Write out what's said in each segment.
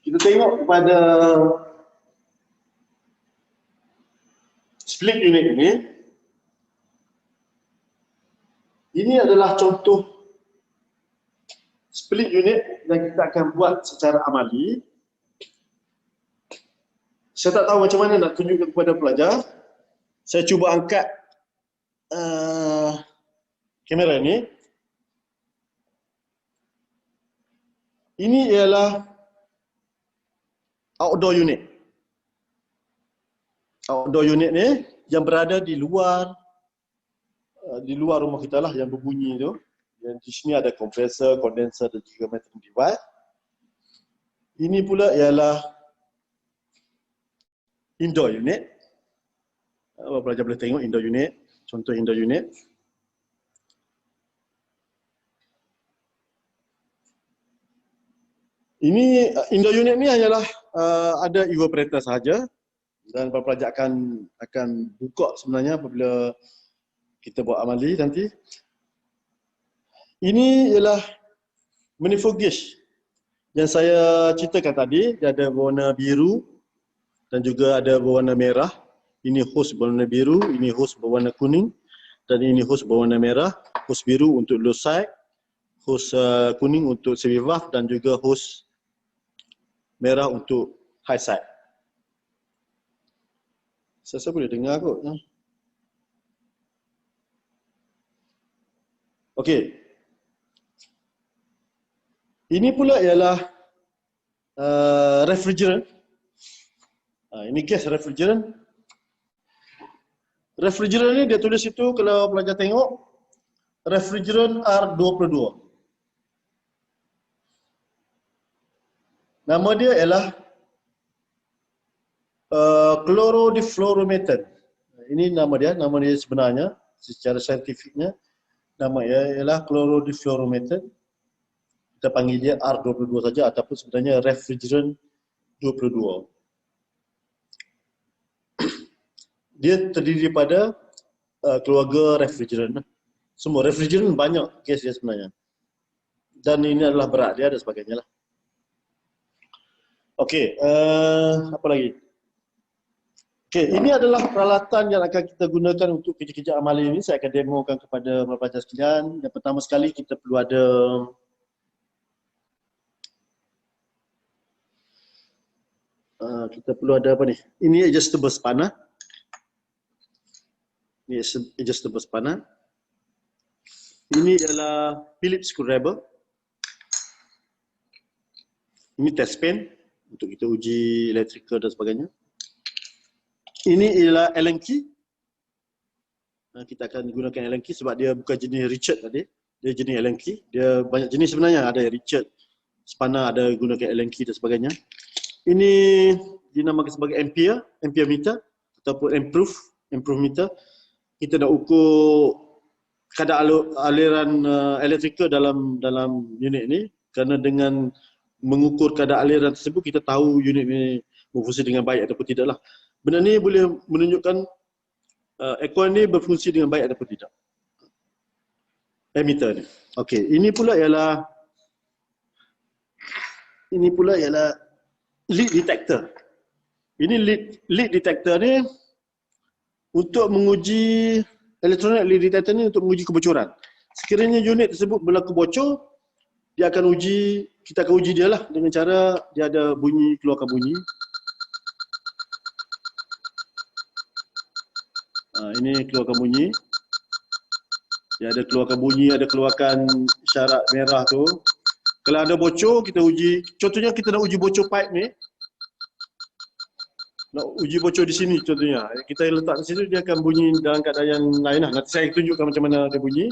Kita tengok pada split unit ini. Ini adalah contoh split unit yang kita akan buat secara amali. Saya tak tahu macam mana nak tunjukkan kepada pelajar. Saya cuba angkat kamera ini. Ini ialah outdoor unit. Outdoor unit ni yang berada di luar rumah kita lah, yang berbunyi tu. Yang di sini ada kompresor, kondenser dan juga metering device. Ini pula ialah indoor unit. Pelajar boleh tengok indoor unit, contoh indoor unit. Ini indoor unit ni hanyalah ada evaporator sahaja, dan pelajar akan buka sebenarnya apabila kita buat amali nanti. Ini ialah manifold gauge yang saya ceritakan tadi. Dia ada berwarna biru dan juga ada berwarna merah. Ini hose berwarna biru, ini hose berwarna kuning, dan ini hose berwarna merah. Hose biru untuk low side, hose kuning untuk semi valve, dan juga hose merah untuk high side. Saya boleh dengar kot. Okey. Ini pula ialah refrigerant. Ini gas refrigerant. Refrigerant ni dia tulis itu, kalau pelajar tengok, refrigerant R22. Nama dia ialah chlorodifluoromethane. Ini nama dia sebenarnya, secara saintifiknya. Nama dia ialah chlorodifluoromethane. Kita panggil dia R22 saja, ataupun sebenarnya refrigerant 22. Dia terdiri daripada keluarga refrigerant. Semua refrigerant banyak gas dia sebenarnya. Dan ini adalah berat dia dan sebagainya lah. Okey, apa lagi? Okey, ini adalah peralatan yang akan kita gunakan untuk kerja-kerja amali ini. Saya akan demokan kepada pelajar sekalian. Yang pertama sekali kita perlu ada apa ni? Ini adjustable spanner. Ini adjustable spanner. Ini adalah Phillips screwdriver. Ini test pen untuk kita uji elektrikal dan sebagainya. Ini ialah Allen key. Kita akan gunakan Allen key sebab dia bukan jenis Richard tadi. Dia jenis Allen key. Dia banyak jenis sebenarnya. Ada Richard spanner, ada gunakan Allen key dan sebagainya. Ini dinamakan sebagai ampere meter ataupun improve meter. Kita nak ukur kadar aliran elektrikal dalam unit ni, kerana dengan mengukur kadar aliran tersebut kita tahu unit ni berfungsi dengan baik ataupun tidak lah. Benda ni boleh menunjukkan aircon ni berfungsi dengan baik ataupun tidak. Ammeter ni. Okey, ini pula ialah leak detector. Ini leak detector ni untuk menguji elektronik. Leak detector ni untuk menguji kebocoran. Sekiranya unit tersebut berlaku bocor, kita akan uji dia lah dengan cara dia ada bunyi, keluarkan bunyi. Ini keluarkan bunyi. Dia ada keluarkan bunyi, ada keluarkan isyarat merah tu. Kalau ada bocor, kita uji. Contohnya kita nak uji bocor pipe ni. Nak uji bocor di sini contohnya. Kita letak di situ, dia akan bunyi dalam keadaan yang lain lah. Nanti saya tunjukkan macam mana dia bunyi.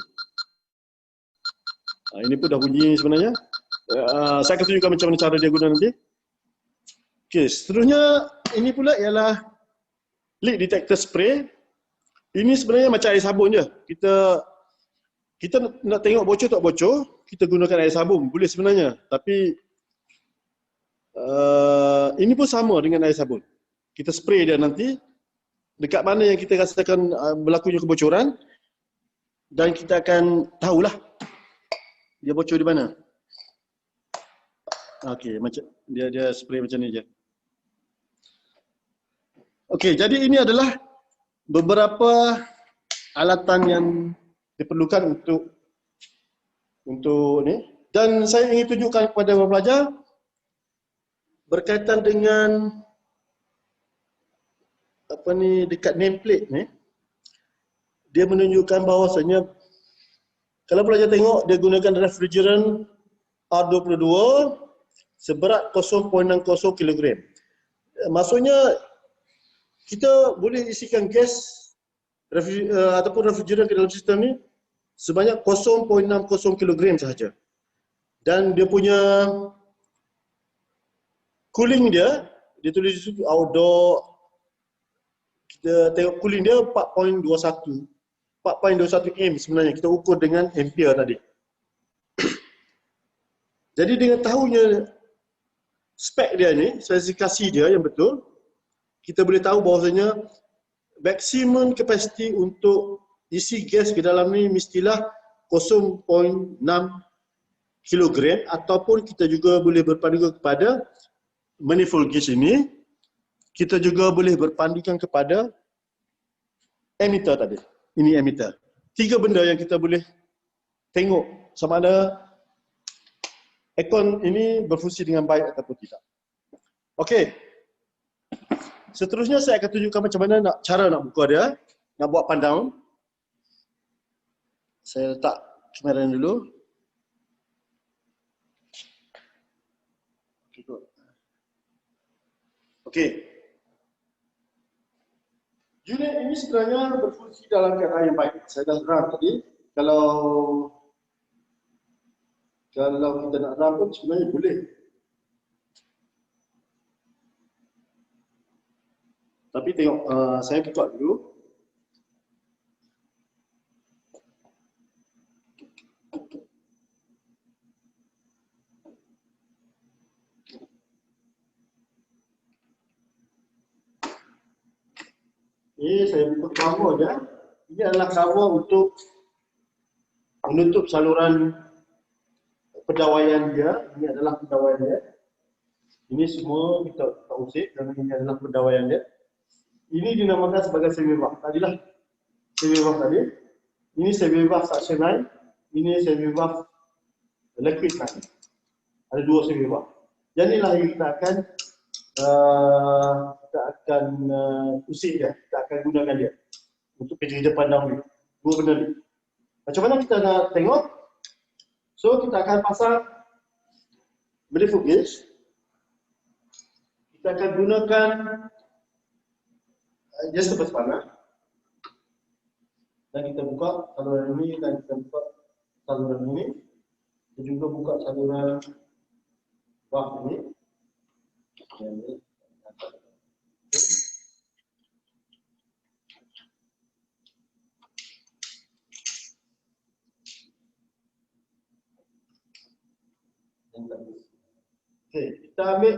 Ini pun dah bunyi sebenarnya. Saya akan tunjukkan macam mana cara dia guna nanti. Okey, seterusnya ini pula ialah leak detector spray. Ini sebenarnya macam air sabun je. Kita nak tengok bocor tak bocor, kita gunakan air sabun. Boleh sebenarnya. Tapi ini pun sama dengan air sabun. Kita spray dia nanti dekat mana yang kita rasakan berlakunya kebocoran, dan kita akan tahulah dia bocor di mana. Okey, macam dia spray macam ni je. Okey, jadi ini adalah beberapa alatan yang diperlukan untuk ni, dan saya ingin tunjukkan kepada pelajar berkaitan dengan apa ni dekat nameplate ni. Dia menunjukkan bahawasanya kalau pelajar tengok dia gunakan refrigerant R22 seberat 0.60 kg. Maksudnya kita boleh isikan gas ataupun refrigerant ke dalam sistem ni sebanyak 0.60 kg sahaja. Dan dia punya cooling dia tulis di situ outdoor. Kita tengok cooling dia 4.21 M sebenarnya kita ukur dengan ampere tadi. Jadi dengan tahunya spek dia ni, spesifikasi dia yang betul, kita boleh tahu bahawasanya maksimum kapasiti untuk isi gas ke dalam ni mestilah 0.6 kg, ataupun kita juga boleh berpandukan kepada manifold gauge ini. Kita juga boleh berpandukan kepada emitter tadi. Ini emitter. Tiga benda yang kita boleh tengok sama ada aircon ini berfungsi dengan baik ataupun tidak. Okey. Seterusnya saya akan tunjukkan macam mana cara nak buka dia, nak buat pandown. Saya letak kamera dulu. Okey. Unit ini sebenarnya berfungsi dalam keadaan yang baik. Saya dah terang tadi, kalau kita nak run pun sebenarnya boleh. Tapi tengok, saya buka dulu. Ini saya buka cover je. Ini adalah cover untuk menutup saluran pendawaian dia. Ini adalah pendawaian dia. Ini semua kita usik dan ini adalah pendawaian dia. Ini dinamakan sebagai semi-valve. Tadilah semi-valve tadi. Ini semi-valve suction line. Ini semi-valve liquid line. Ada dua semi-valve. Yang inilah yang kita akan usik dia. Kita akan gunakan dia untuk kerja pandang ni. Dua benda ni. Macam mana kita nak tengok? So kita akan pasang manifold gauge. Kita akan gunakan just lepas panas. Dan kita buka saluran ini dan kita buka saluran ini. Kita juga buka saluran valve ini. Okey, kita ambil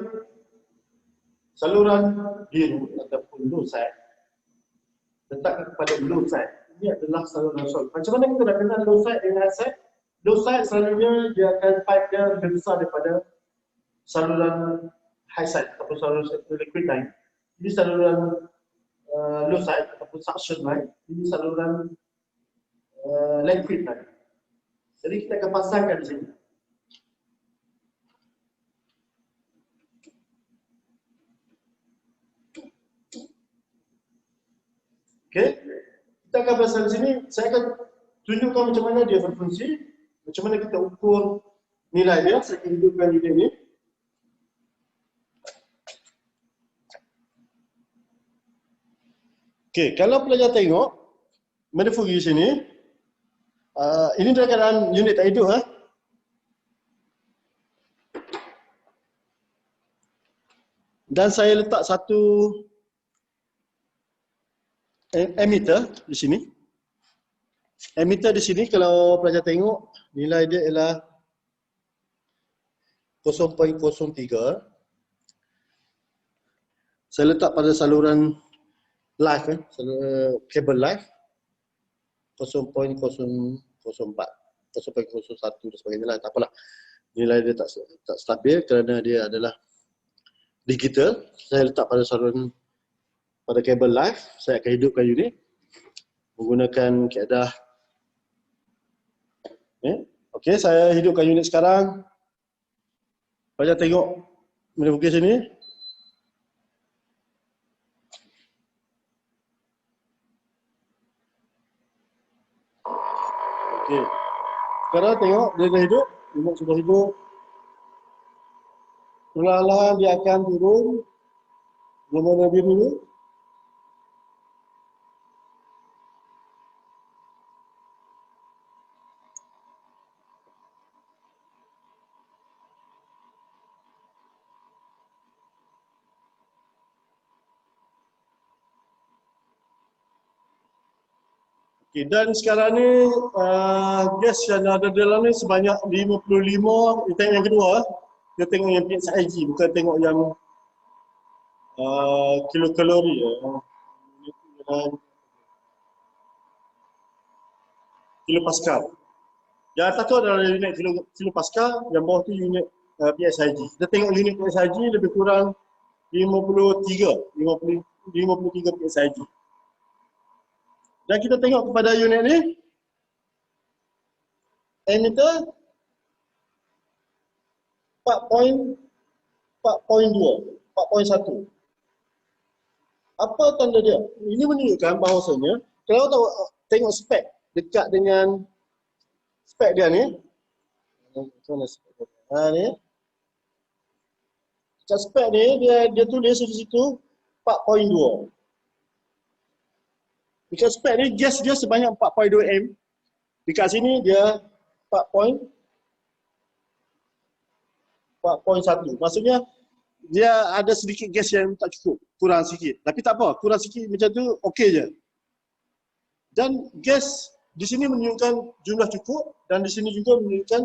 saluran biru ataupun low side, letakkan kepada low side. Ini adalah saluran short. Macam mana kita nak kenal low side dengan high side? Low side selalunya dia akan pipe dia lebih besar daripada saluran high side ataupun saluran liquid line. Ini saluran low side ataupun suction line. Ini saluran liquid line. Jadi kita akan pasangkan di sini. Okey, kita akan pasang di sini. Saya akan tunjukkan macam mana dia berfungsi, macam mana kita ukur nilai dia. Saya akan hidupkan unit ini. Okey, kalau pelajar tengok manifold gauge ini, ini dalam keadaan unit tak hidup. Dan saya letak satu emitter di sini. Emitter di sini kalau pelajar tengok nilai dia ialah 0.03. Saya letak pada saluran live, kabel live 0.004, 0.01 dan sebagainya lah, tak apalah. nilai dia tak stabil kerana dia adalah digital. Saya letak pada saluran pada kabel live. Saya akan hidupkan unit menggunakan kaedah okey, saya hidupkan unit sekarang. Macam tengok boleh fokus sini. Okey. Sekarang tengok dia dah hidup, unit sudah hidup. Perlahan-lahan dia akan turun. Dia mana biru ni? Okay, dan sekarang ni gas yang ada dalam ni sebanyak 55. Dia tengok yang kedua, dia tengok yang PSIG, bukan tengok yang kilokalori. Kilopascal. Yang atas tu adalah unit kilopascal, yang bawah tu unit PSIG. Kita tengok unit PSIG lebih kurang 53 PSIG. Dan kita tengok kepada unit ni, emitter 4.2, 4.1. Apa tanda dia? Ini menunjukkan bahawasanya, kalau tahu tengok spek dekat dengan spek dia ni, ni, dekat spek ni dia tulis di situ 4.2. Dekat spek ni gas dia sebanyak 4.2 M. Dekat sini dia 4.1. Maksudnya dia ada sedikit gas yang tak cukup, kurang sikit. Tapi tak apa, kurang sikit macam tu okey je. Dan gas di sini menunjukkan jumlah cukup dan di sini juga menunjukkan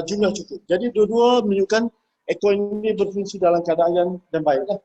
jumlah cukup. Jadi dua-dua menunjukkan aircon ini berfungsi dalam keadaan yang baik lah.